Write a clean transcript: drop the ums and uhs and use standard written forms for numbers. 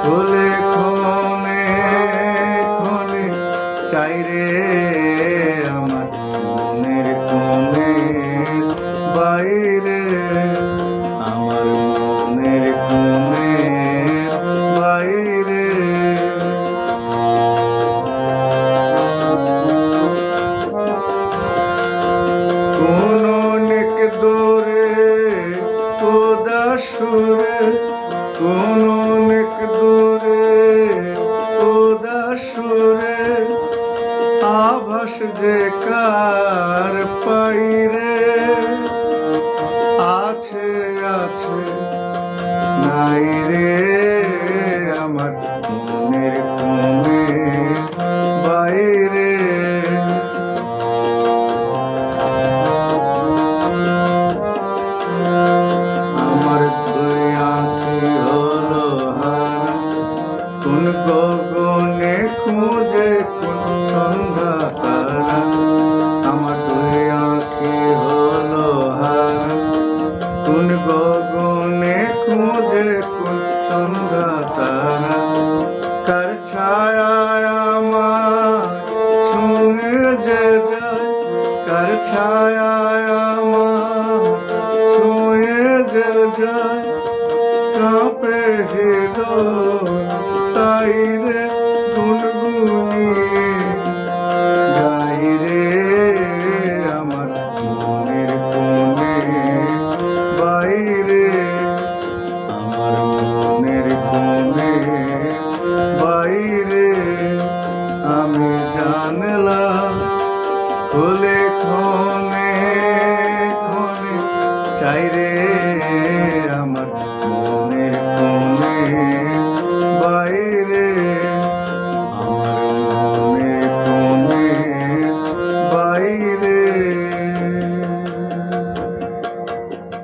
খোলে ক্ষণে ক্ষণে চাই রে আমার মনের কোণের বাইরে, আমার মনের কোণের বাইরে। কোন অনেক দূরে উদাস সুরে, কোন অনেক দূরে উদাস সুরে আভাস যে কার পাইরে। আছে আছে নাই রে আমার মনের কোণের বাইরে। আমার দুই আঁখি হলো হারা, কোন গগনে খুঁজে কোন সন্ধ্যা তারা। আমার দুই আঁখি হলো হারা, কোন গগনে খুঁজে কোন সন্ধ্যা তারা। কার ছায়ায় আমার ছুঁয়ে যে যায়, কার ছায়ায় আমার ছুঁয়ে যে যায়। কাঁপে হৃদয় তাই রে গুনগুনিয়ে গাই রে আমার মনের কোণের বাইরে, আমার মনের কোণের বাইরে। আমি জানলাম খোলে ক্ষণে ক্ষণে চাই রে